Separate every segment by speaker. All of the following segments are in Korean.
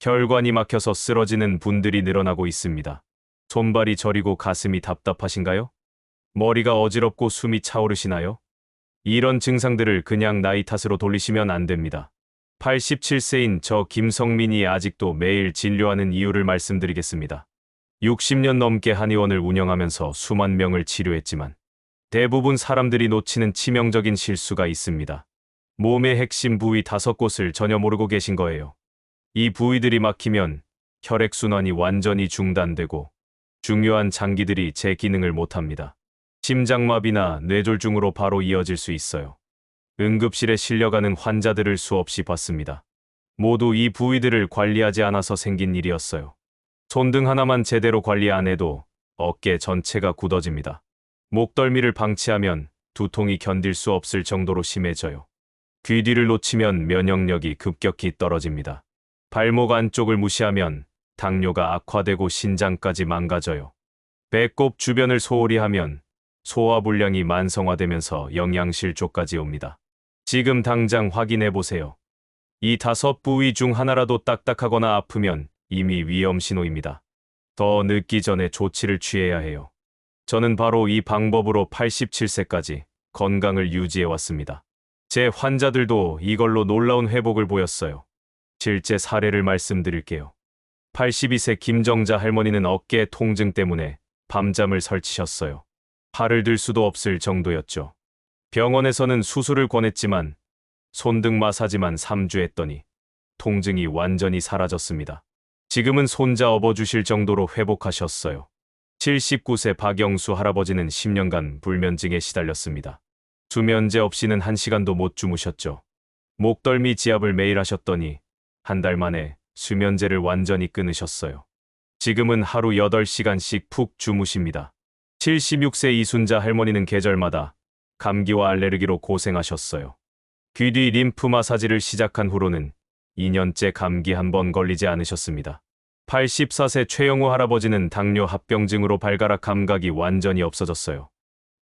Speaker 1: 혈관이 막혀서 쓰러지는 분들이 늘어나고 있습니다. 손발이 저리고 가슴이 답답하신가요? 머리가 어지럽고 숨이 차오르시나요? 이런 증상들을 그냥 나이 탓으로 돌리시면 안 됩니다. 87세인 저 김성민이 아직도 매일 진료하는 이유를 말씀드리겠습니다. 60년 넘게 한의원을 운영하면서 수만 명을 치료했지만 대부분 사람들이 놓치는 치명적인 실수가 있습니다. 몸의 핵심 부위 5곳을 전혀 모르고 계신 거예요. 이 부위들이 막히면 혈액순환이 완전히 중단되고 중요한 장기들이 제 기능을 못합니다. 심장마비나 뇌졸중으로 바로 이어질 수 있어요. 응급실에 실려가는 환자들을 수없이 봤습니다. 모두 이 부위들을 관리하지 않아서 생긴 일이었어요. 손등 하나만 제대로 관리 안 해도 어깨 전체가 굳어집니다. 목덜미를 방치하면 두통이 견딜 수 없을 정도로 심해져요. 귀 뒤를 놓치면 면역력이 급격히 떨어집니다. 발목 안쪽을 무시하면 당뇨가 악화되고 신장까지 망가져요. 배꼽 주변을 소홀히 하면 소화불량이 만성화되면서 영양실조까지 옵니다. 지금 당장 확인해 보세요. 이 5부위 중 하나라도 딱딱하거나 아프면 이미 위험 신호입니다. 더 늦기 전에 조치를 취해야 해요. 저는 바로 이 방법으로 87세까지 건강을 유지해 왔습니다. 제 환자들도 이걸로 놀라운 회복을 보였어요. 실제 사례를 말씀드릴게요. 82세 김정자 할머니는 어깨 통증 때문에 밤잠을 설치셨어요. 팔을 들 수도 없을 정도였죠. 병원에서는 수술을 권했지만 손등 마사지만 3주 했더니 통증이 완전히 사라졌습니다. 지금은 손자 업어주실 정도로 회복하셨어요. 79세 박영수 할아버지는 10년간 불면증에 시달렸습니다. 수면제 없이는 1시간도 못 주무셨죠. 목덜미 지압을 매일 하셨더니 한 달 만에 수면제를 완전히 끊으셨어요. 지금은 하루 8시간씩 푹 주무십니다. 76세 이순자 할머니는 계절마다 감기와 알레르기로 고생하셨어요. 귀 뒤 림프 마사지를 시작한 후로는 2년째 감기 한 번 걸리지 않으셨습니다. 84세 최영우 할아버지는 당뇨 합병증으로 발가락 감각이 완전히 없어졌어요.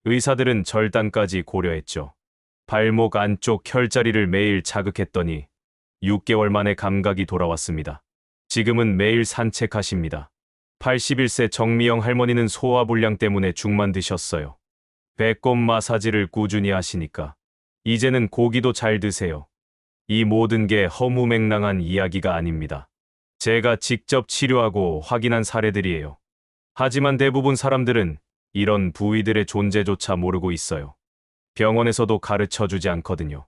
Speaker 1: 의사들은 절단까지 고려했죠. 발목 안쪽 혈자리를 매일 자극했더니 6개월 만에 감각이 돌아왔습니다. 지금은 매일 산책하십니다. 81세 정미영 할머니는 소화불량 때문에 죽만 드셨어요. 배꼽 마사지를 꾸준히 하시니까 이제는 고기도 잘 드세요. 이 모든 게 허무맹랑한 이야기가 아닙니다. 제가 직접 치료하고 확인한 사례들이에요. 하지만 대부분 사람들은 이런 부위들의 존재조차 모르고 있어요. 병원에서도 가르쳐주지 않거든요.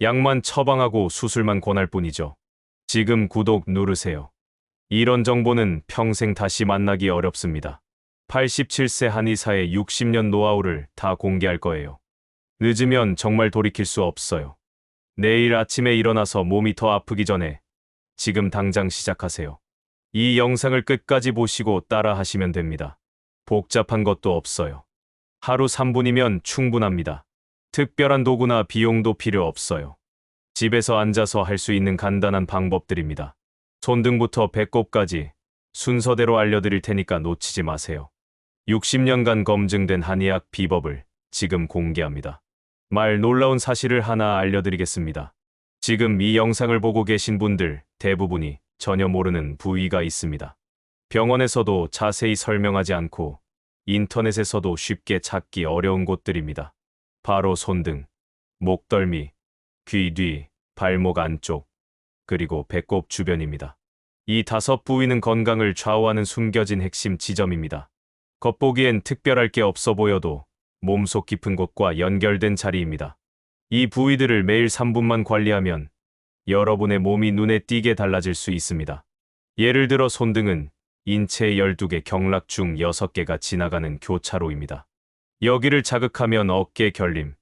Speaker 1: 약만 처방하고 수술만 권할 뿐이죠. 지금 구독 누르세요. 이런 정보는 평생 다시 만나기 어렵습니다. 87세 한의사의 60년 노하우를 다 공개할 거예요. 늦으면 정말 돌이킬 수 없어요. 내일 아침에 일어나서 몸이 더 아프기 전에 지금 당장 시작하세요. 이 영상을 끝까지 보시고 따라 하시면 됩니다. 복잡한 것도 없어요. 하루 3분이면 충분합니다. 특별한 도구나 비용도 필요 없어요. 집에서 앉아서 할 수 있는 간단한 방법들입니다. 손등부터 배꼽까지 순서대로 알려드릴 테니까 놓치지 마세요. 60년간 검증된 한의학 비법을 지금 공개합니다. 말 놀라운 사실을 하나 알려드리겠습니다. 지금 이 영상을 보고 계신 분들 대부분이 전혀 모르는 부위가 있습니다. 병원에서도 자세히 설명하지 않고 인터넷에서도 쉽게 찾기 어려운 곳들입니다. 바로 손등, 목덜미, 귀 뒤, 발목 안쪽, 그리고 배꼽 주변입니다. 이 5부위는 건강을 좌우하는 숨겨진 핵심 지점입니다. 겉보기엔 특별할 게 없어 보여도 몸속 깊은 곳과 연결된 자리입니다. 이 부위들을 매일 3분만 관리하면 여러분의 몸이 눈에 띄게 달라질 수 있습니다. 예를 들어 손등은 인체 12개 경락 중 6개가 지나가는 교차로입니다. 여기를 자극하면 어깨 결림,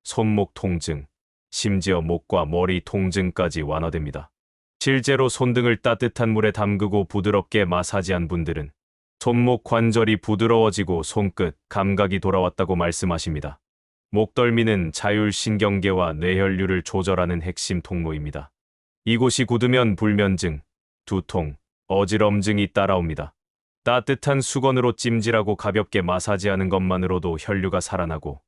Speaker 1: 손목 통증, 심지어 목과 머리 통증까지 완화됩니다. 실제로 손등을 따뜻한 물에 담그고 부드럽게 마사지한 분들은 손목 관절이 부드러워지고 손끝 감각이 돌아왔다고 말씀하십니다. 목덜미는 자율신경계와 뇌혈류를 조절하는 핵심 통로입니다. 이곳이 굳으면 불면증, 두통, 어지럼증이 따라옵니다. 따뜻한 수건으로 찜질하고 가볍게 마사지하는 것만으로도 혈류가 살아나고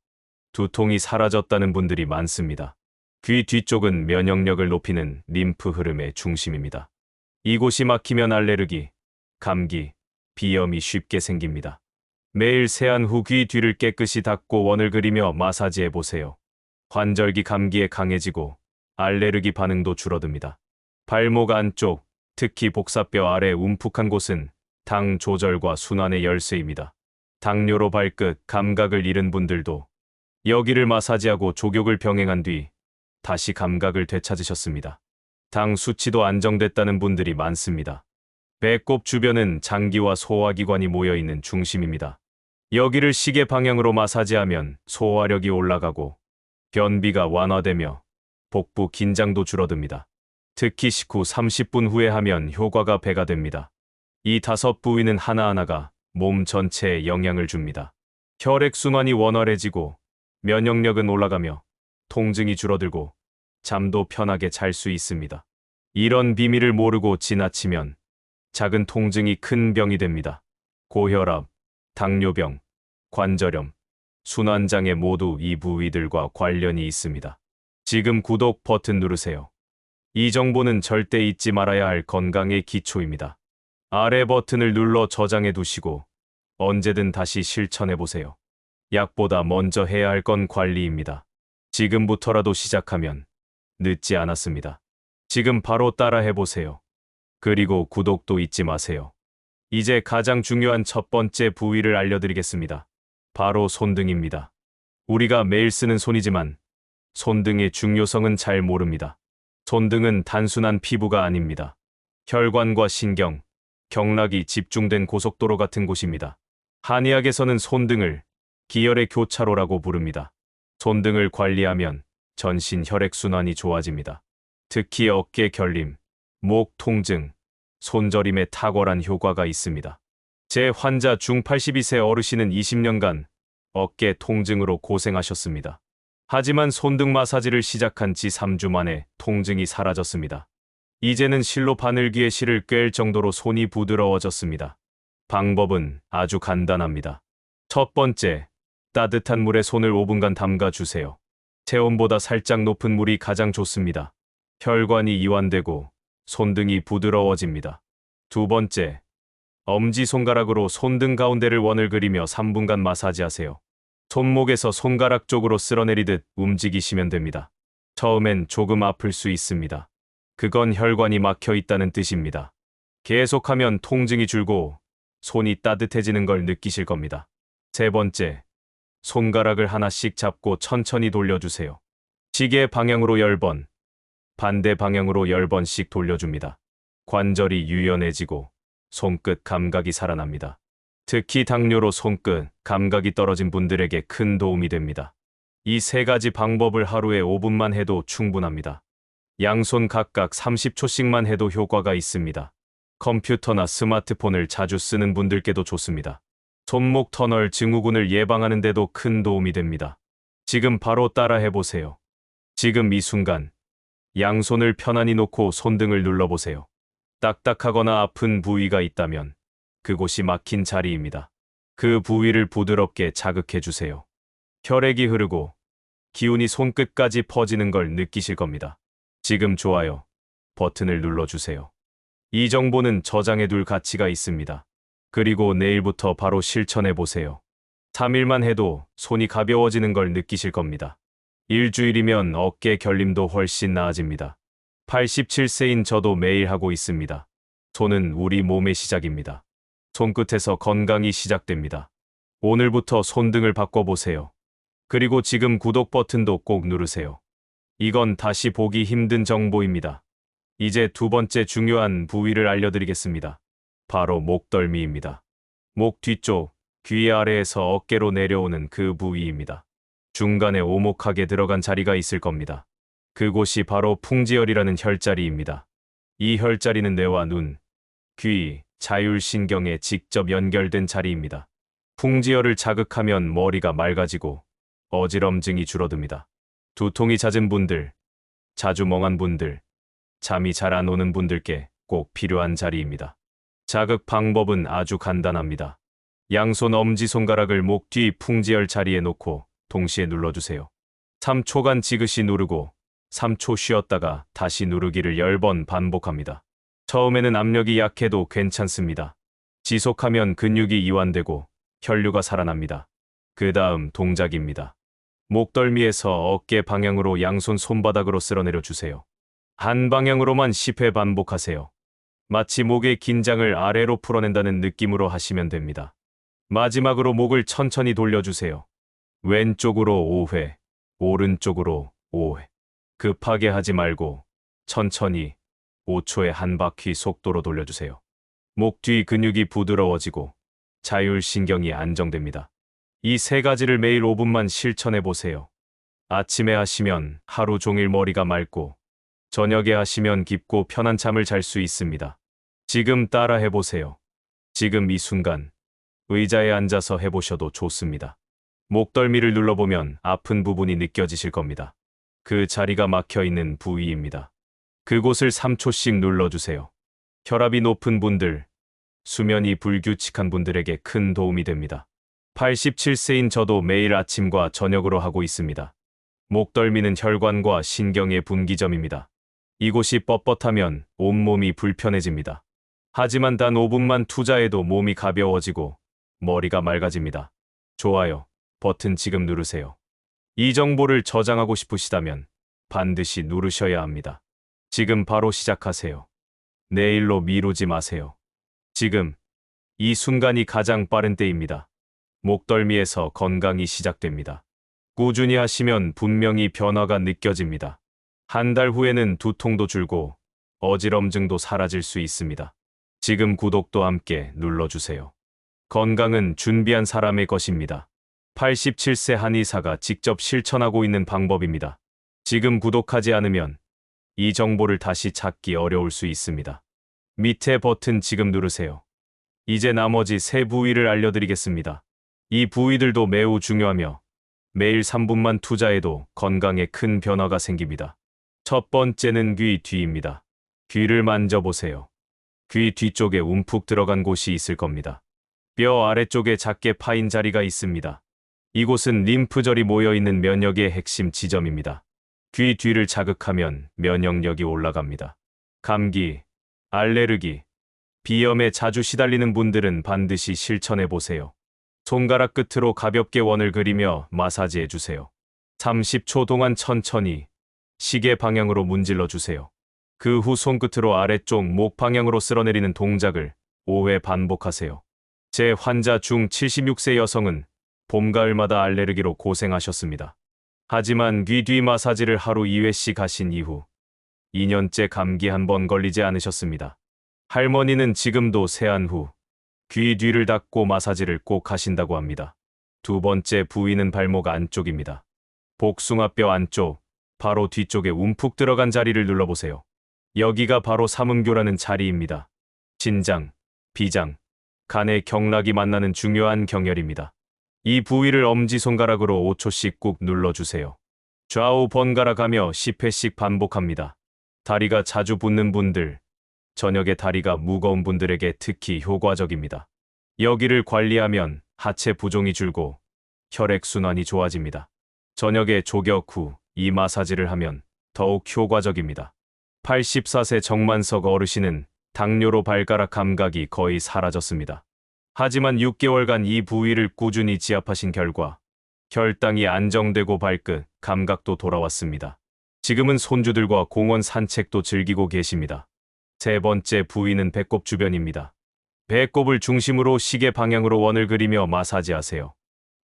Speaker 1: 두통이 사라졌다는 분들이 많습니다. 귀 뒤쪽은 면역력을 높이는 림프 흐름의 중심입니다. 이곳이 막히면 알레르기, 감기, 비염이 쉽게 생깁니다. 매일 세안 후 귀 뒤를 깨끗이 닦고 원을 그리며 마사지해 보세요. 환절기 감기에 강해지고 알레르기 반응도 줄어듭니다. 발목 안쪽, 특히 복사뼈 아래 움푹한 곳은 당 조절과 순환의 열쇠입니다. 당뇨로 발끝, 감각을 잃은 분들도 여기를 마사지하고 족욕을 병행한 뒤 다시 감각을 되찾으셨습니다. 당 수치도 안정됐다는 분들이 많습니다. 배꼽 주변은 장기와 소화기관이 모여있는 중심입니다. 여기를 시계 방향으로 마사지하면 소화력이 올라가고 변비가 완화되며 복부 긴장도 줄어듭니다. 특히 식후 30분 후에 하면 효과가 배가 됩니다. 이 5부위는 하나하나가 몸 전체에 영향을 줍니다. 혈액순환이 원활해지고 면역력은 올라가며 통증이 줄어들고 잠도 편하게 잘 수 있습니다. 이런 비밀을 모르고 지나치면 작은 통증이 큰 병이 됩니다. 고혈압, 당뇨병, 관절염, 순환장애 모두 이 부위들과 관련이 있습니다. 지금 구독 버튼 누르세요. 이 정보는 절대 잊지 말아야 할 건강의 기초입니다. 아래 버튼을 눌러 저장해 두시고 언제든 다시 실천해 보세요. 약보다 먼저 해야 할 건 관리입니다. 지금부터라도 시작하면 늦지 않았습니다. 지금 바로 따라해 보세요. 그리고 구독도 잊지 마세요. 이제 가장 중요한 첫 번째 부위를 알려드리겠습니다. 바로 손등입니다. 우리가 매일 쓰는 손이지만 손등의 중요성은 잘 모릅니다. 손등은 단순한 피부가 아닙니다. 혈관과 신경, 경락이 집중된 고속도로 같은 곳입니다. 한의학에서는 손등을 기혈의 교차로라고 부릅니다. 손등을 관리하면 전신 혈액순환이 좋아집니다. 특히 어깨 결림, 목 통증, 손저림에 탁월한 효과가 있습니다. 제 환자 중 82세 어르신은 20년간 어깨 통증으로 고생하셨습니다. 하지만 손등 마사지를 시작한 지 3주 만에 통증이 사라졌습니다. 이제는 실로 바늘귀에 실을 꿰을 정도로 손이 부드러워졌습니다. 방법은 아주 간단합니다. 첫 번째, 따뜻한 물에 손을 5분간 담가주세요. 체온보다 살짝 높은 물이 가장 좋습니다. 혈관이 이완되고 손등이 부드러워집니다. 두 번째, 엄지손가락으로 손등 가운데를 원을 그리며 3분간 마사지하세요. 손목에서 손가락 쪽으로 쓸어내리듯 움직이시면 됩니다. 처음엔 조금 아플 수 있습니다. 그건 혈관이 막혀 있다는 뜻입니다. 계속하면 통증이 줄고 손이 따뜻해지는 걸 느끼실 겁니다. 세 번째, 손가락을 하나씩 잡고 천천히 돌려주세요. 시계 방향으로 10번, 반대 방향으로 10번씩 돌려줍니다. 관절이 유연해지고 손끝 감각이 살아납니다. 특히 당뇨로 손끝 감각이 떨어진 분들에게 큰 도움이 됩니다. 이 세 가지 방법을 하루에 5분만 해도 충분합니다. 양손 각각 30초씩만 해도 효과가 있습니다. 컴퓨터나 스마트폰을 자주 쓰는 분들께도 좋습니다. 손목 터널 증후군을 예방하는 데도 큰 도움이 됩니다. 지금 바로 따라 해보세요. 지금 이 순간 양손을 편안히 놓고 손등을 눌러보세요. 딱딱하거나 아픈 부위가 있다면 그곳이 막힌 자리입니다. 그 부위를 부드럽게 자극해주세요. 혈액이 흐르고 기운이 손끝까지 퍼지는 걸 느끼실 겁니다. 지금 좋아요 버튼을 눌러주세요. 이 정보는 저장해둘 가치가 있습니다. 그리고 내일부터 바로 실천해보세요. 3일만 해도 손이 가벼워지는 걸 느끼실 겁니다. 일주일이면 어깨 결림도 훨씬 나아집니다. 87세인 저도 매일 하고 있습니다. 손은 우리 몸의 시작입니다. 손끝에서 건강이 시작됩니다. 오늘부터 손등을 바꿔보세요. 그리고 지금 구독 버튼도 꼭 누르세요. 이건 다시 보기 힘든 정보입니다. 이제 두 번째 중요한 부위를 알려드리겠습니다. 바로 목덜미입니다. 목 뒤쪽, 귀 아래에서 어깨로 내려오는 그 부위입니다. 중간에 오목하게 들어간 자리가 있을 겁니다. 그곳이 바로 풍지혈이라는 혈자리입니다. 이 혈자리는 뇌와 눈, 귀, 자율신경에 직접 연결된 자리입니다. 풍지혈을 자극하면 머리가 맑아지고 어지럼증이 줄어듭니다. 두통이 잦은 분들, 자주 멍한 분들, 잠이 잘 안 오는 분들께 꼭 필요한 자리입니다. 자극 방법은 아주 간단합니다. 양손 엄지손가락을 목 뒤 풍지혈 자리에 놓고 동시에 눌러주세요. 3초간 지그시 누르고 3초 쉬었다가 다시 누르기를 10번 반복합니다. 처음에는 압력이 약해도 괜찮습니다. 지속하면 근육이 이완되고 혈류가 살아납니다. 그 다음 동작입니다. 목덜미에서 어깨 방향으로 양손 손바닥으로 쓸어내려 주세요. 한 방향으로만 10회 반복하세요. 마치 목의 긴장을 아래로 풀어낸다는 느낌으로 하시면 됩니다. 마지막으로 목을 천천히 돌려주세요. 왼쪽으로 5회, 오른쪽으로 5회. 급하게 하지 말고 천천히 5초에 한 바퀴 속도로 돌려주세요. 목 뒤 근육이 부드러워지고 자율신경이 안정됩니다. 이 세 가지를 매일 5분만 실천해 보세요. 아침에 하시면 하루 종일 머리가 맑고 저녁에 하시면 깊고 편한 잠을 잘 수 있습니다. 지금 따라 해보세요. 지금 이 순간 의자에 앉아서 해보셔도 좋습니다. 목덜미를 눌러보면 아픈 부분이 느껴지실 겁니다. 그 자리가 막혀 있는 부위입니다. 그곳을 3초씩 눌러주세요. 혈압이 높은 분들, 수면이 불규칙한 분들에게 큰 도움이 됩니다. 87세인 저도 매일 아침과 저녁으로 하고 있습니다. 목덜미는 혈관과 신경의 분기점입니다. 이곳이 뻣뻣하면 온몸이 불편해집니다. 하지만 단 5분만 투자해도 몸이 가벼워지고 머리가 맑아집니다. 좋아요 버튼 지금 누르세요. 이 정보를 저장하고 싶으시다면 반드시 누르셔야 합니다. 지금 바로 시작하세요. 내일로 미루지 마세요. 지금 이 순간이 가장 빠른 때입니다. 목덜미에서 건강이 시작됩니다. 꾸준히 하시면 분명히 변화가 느껴집니다. 한 달 후에는 두통도 줄고 어지럼증도 사라질 수 있습니다. 지금 구독도 함께 눌러주세요. 건강은 준비한 사람의 것입니다. 87세 한의사가 직접 실천하고 있는 방법입니다. 지금 구독하지 않으면 이 정보를 다시 찾기 어려울 수 있습니다. 밑에 버튼 지금 누르세요. 이제 나머지 세 부위를 알려드리겠습니다. 이 부위들도 매우 중요하며 매일 3분만 투자해도 건강에 큰 변화가 생깁니다. 첫 번째는 귀 뒤입니다. 귀를 만져보세요. 귀 뒤쪽에 움푹 들어간 곳이 있을 겁니다. 뼈 아래쪽에 작게 파인 자리가 있습니다. 이곳은 림프절이 모여있는 면역의 핵심 지점입니다. 귀 뒤를 자극하면 면역력이 올라갑니다. 감기, 알레르기, 비염에 자주 시달리는 분들은 반드시 실천해보세요. 손가락 끝으로 가볍게 원을 그리며 마사지해주세요. 30초 동안 천천히 시계 방향으로 문질러 주세요. 그 후 손끝으로 아래쪽 목 방향으로 쓸어내리는 동작을 5회 반복하세요. 제 환자 중 76세 여성은 봄, 가을마다 알레르기로 고생하셨습니다. 하지만 귀 뒤 마사지를 하루 2회씩 하신 이후 2년째 감기 한 번 걸리지 않으셨습니다. 할머니는 지금도 세안 후 귀 뒤를 닦고 마사지를 꼭 하신다고 합니다. 두 번째 부위는 발목 안쪽입니다. 복숭아뼈 안쪽, 바로 뒤쪽에 움푹 들어간 자리를 눌러보세요. 여기가 바로 삼음교라는 자리입니다. 신장, 비장, 간의 경락이 만나는 중요한 경혈입니다. 이 부위를 엄지손가락으로 5초씩 꾹 눌러주세요. 좌우 번갈아가며 10회씩 반복합니다. 다리가 자주 붓는 분들, 저녁에 다리가 무거운 분들에게 특히 효과적입니다. 여기를 관리하면 하체 부종이 줄고 혈액순환이 좋아집니다. 저녁에 조격 후 이 마사지를 하면 더욱 효과적입니다. 84세 정만석 어르신은 당뇨로 발가락 감각이 거의 사라졌습니다. 하지만 6개월간 이 부위를 꾸준히 지압하신 결과 혈당이 안정되고 발끝 감각도 돌아왔습니다. 지금은 손주들과 공원 산책도 즐기고 계십니다. 세 번째 부위는 배꼽 주변입니다. 배꼽을 중심으로 시계 방향으로 원을 그리며 마사지하세요.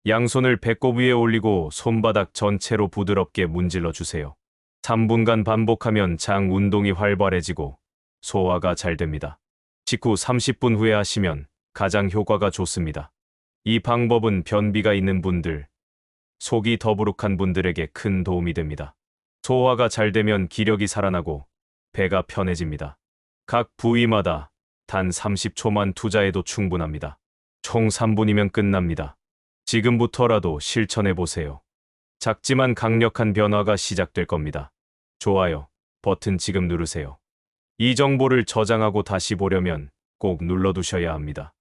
Speaker 1: 양손을 배꼽 위에 올리고 손바닥 전체로 부드럽게 문질러 주세요. 3분간 반복하면 장 운동이 활발해지고 소화가 잘 됩니다. 식후 30분 후에 하시면 가장 효과가 좋습니다. 이 방법은 변비가 있는 분들, 속이 더부룩한 분들에게 큰 도움이 됩니다. 소화가 잘 되면 기력이 살아나고 배가 편해집니다. 각 부위마다 단 30초만 투자해도 충분합니다. 총 3분이면 끝납니다. 지금부터라도 실천해보세요. 작지만 강력한 변화가 시작될 겁니다. 좋아요 버튼 지금 누르세요. 이 정보를 저장하고 다시 보려면 꼭 눌러두셔야 합니다.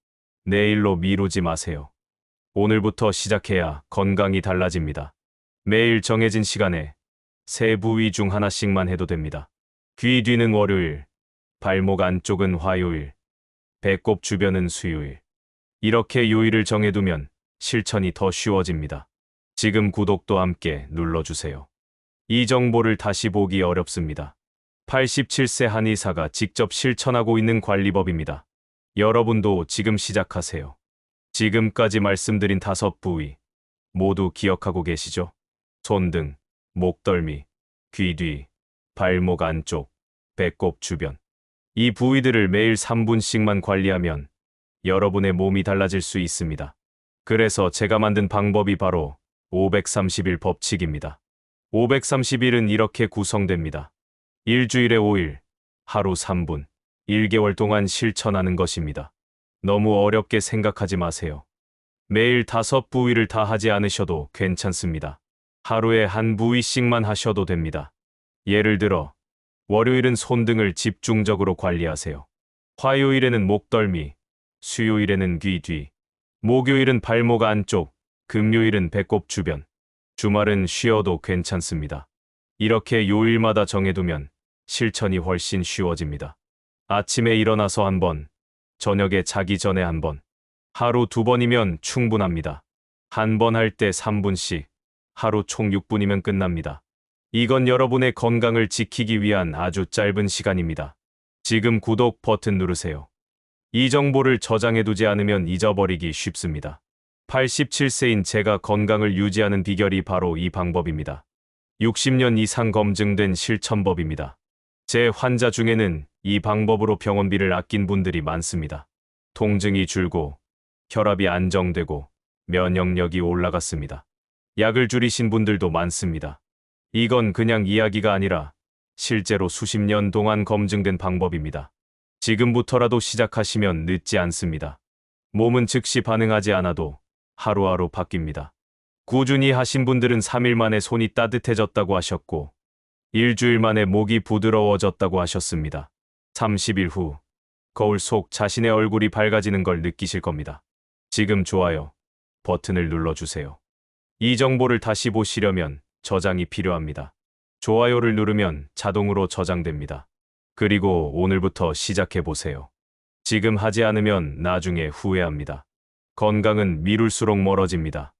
Speaker 1: 내일로 미루지 마세요. 오늘부터 시작해야 건강이 달라집니다. 매일 정해진 시간에 세 부위 중 하나씩만 해도 됩니다. 귀 뒤는 월요일, 발목 안쪽은 화요일, 배꼽 주변은 수요일. 이렇게 요일을 정해두면 실천이 더 쉬워집니다. 지금 구독도 함께 눌러주세요. 이 정보를 다시 보기 어렵습니다. 87세 한의사가 직접 실천하고 있는 관리법입니다. 여러분도 지금 시작하세요. 지금까지 말씀드린 5부위 모두 기억하고 계시죠? 손등, 목덜미, 귀 뒤, 발목 안쪽, 배꼽 주변. 이 부위들을 매일 3분씩만 관리하면 여러분의 몸이 달라질 수 있습니다. 그래서 제가 만든 방법이 바로 530일 법칙입니다. 530일은 이렇게 구성됩니다. 일주일에 5일, 하루 3분, 1개월 동안 실천하는 것입니다. 너무 어렵게 생각하지 마세요. 매일 5부위를 다 하지 않으셔도 괜찮습니다. 하루에 한 부위씩만 하셔도 됩니다. 예를 들어, 월요일은 손등을 집중적으로 관리하세요. 화요일에는 목덜미, 수요일에는 귀 뒤, 목요일은 발목 안쪽, 금요일은 배꼽 주변, 주말은 쉬어도 괜찮습니다. 이렇게 요일마다 정해두면 실천이 훨씬 쉬워집니다. 아침에 일어나서 한 번, 저녁에 자기 전에 한 번, 하루 2번이면 충분합니다. 한 번 할 때 3분씩, 하루 총 6분이면 끝납니다. 이건 여러분의 건강을 지키기 위한 아주 짧은 시간입니다. 지금 구독 버튼 누르세요. 이 정보를 저장해두지 않으면 잊어버리기 쉽습니다. 87세인 제가 건강을 유지하는 비결이 바로 이 방법입니다. 60년 이상 검증된 실천법입니다. 제 환자 중에는 이 방법으로 병원비를 아낀 분들이 많습니다. 통증이 줄고, 혈압이 안정되고, 면역력이 올라갔습니다. 약을 줄이신 분들도 많습니다. 이건 그냥 이야기가 아니라 실제로 수십 년 동안 검증된 방법입니다. 지금부터라도 시작하시면 늦지 않습니다. 몸은 즉시 반응하지 않아도 하루하루 바뀝니다. 꾸준히 하신 분들은 3일 만에 손이 따뜻해졌다고 하셨고, 일주일 만에 목이 부드러워졌다고 하셨습니다. 30일 후, 거울 속 자신의 얼굴이 밝아지는 걸 느끼실 겁니다. 지금 좋아요 버튼을 눌러주세요. 이 정보를 다시 보시려면 저장이 필요합니다. 좋아요를 누르면 자동으로 저장됩니다. 그리고 오늘부터 시작해보세요. 지금 하지 않으면 나중에 후회합니다. 건강은 미룰수록 멀어집니다.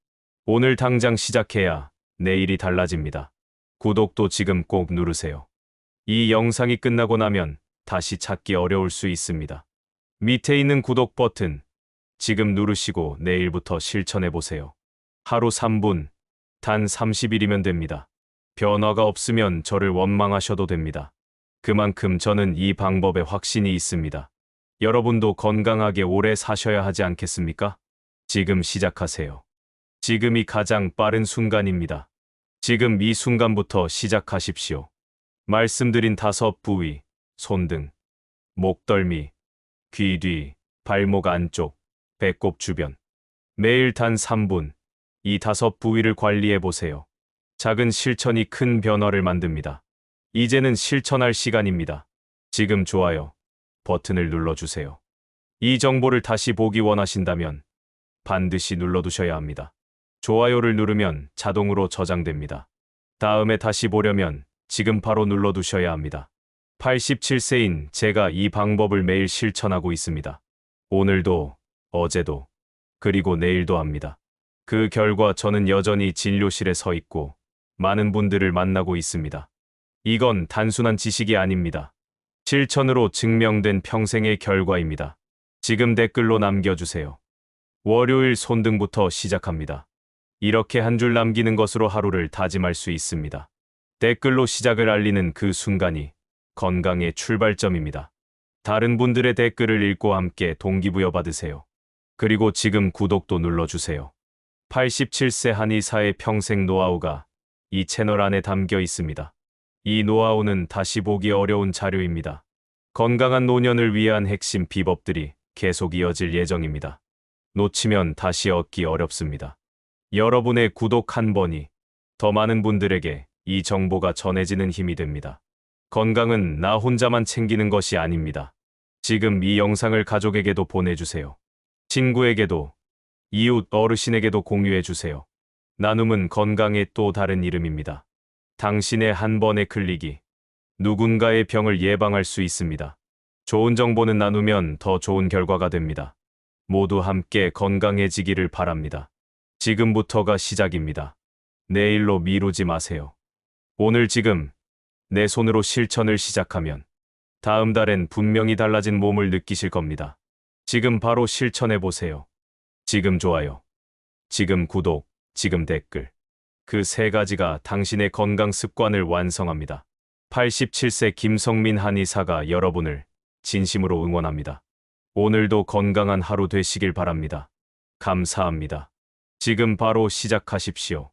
Speaker 1: 오늘 당장 시작해야 내일이 달라집니다. 구독도 지금 꼭 누르세요. 이 영상이 끝나고 나면 다시 찾기 어려울 수 있습니다. 밑에 있는 구독 버튼 지금 누르시고 내일부터 실천해보세요. 하루 3분, 단 30일이면 됩니다. 변화가 없으면 저를 원망하셔도 됩니다. 그만큼 저는 이 방법에 확신이 있습니다. 여러분도 건강하게 오래 사셔야 하지 않겠습니까? 지금 시작하세요. 지금이 가장 빠른 순간입니다. 지금 이 순간부터 시작하십시오. 말씀드린 5부위, 손등, 목덜미, 귀 뒤, 발목 안쪽, 배꼽 주변. 매일 단 3분, 이 5부위를 관리해보세요. 작은 실천이 큰 변화를 만듭니다. 이제는 실천할 시간입니다. 지금 좋아요 버튼을 눌러주세요. 이 정보를 다시 보기 원하신다면 반드시 눌러두셔야 합니다. 좋아요를 누르면 자동으로 저장됩니다. 다음에 다시 보려면 지금 바로 눌러두셔야 합니다. 87세인 제가 이 방법을 매일 실천하고 있습니다. 오늘도, 어제도, 그리고 내일도 합니다. 그 결과 저는 여전히 진료실에 서 있고 많은 분들을 만나고 있습니다. 이건 단순한 지식이 아닙니다. 실천으로 증명된 평생의 결과입니다. 지금 댓글로 남겨주세요. 월요일 손등부터 시작합니다. 이렇게 한 줄 남기는 것으로 하루를 다짐할 수 있습니다. 댓글로 시작을 알리는 그 순간이 건강의 출발점입니다. 다른 분들의 댓글을 읽고 함께 동기부여 받으세요. 그리고 지금 구독도 눌러주세요. 87세 한의사의 평생 노하우가 이 채널 안에 담겨 있습니다. 이 노하우는 다시 보기 어려운 자료입니다. 건강한 노년을 위한 핵심 비법들이 계속 이어질 예정입니다. 놓치면 다시 얻기 어렵습니다. 여러분의 구독 한 번이 더 많은 분들에게 이 정보가 전해지는 힘이 됩니다. 건강은 나 혼자만 챙기는 것이 아닙니다. 지금 이 영상을 가족에게도 보내주세요. 친구에게도, 이웃 어르신에게도 공유해주세요. 나눔은 건강의 또 다른 이름입니다. 당신의 한 번의 클릭이 누군가의 병을 예방할 수 있습니다. 좋은 정보는 나누면 더 좋은 결과가 됩니다. 모두 함께 건강해지기를 바랍니다. 지금부터가 시작입니다. 내일로 미루지 마세요. 오늘 지금 내 손으로 실천을 시작하면 다음 달엔 분명히 달라진 몸을 느끼실 겁니다. 지금 바로 실천해 보세요. 지금 좋아요, 지금 구독, 지금 댓글. 그 세 가지가 당신의 건강 습관을 완성합니다. 87세 김성민 한의사가 여러분을 진심으로 응원합니다. 오늘도 건강한 하루 되시길 바랍니다. 감사합니다. 지금 바로 시작하십시오.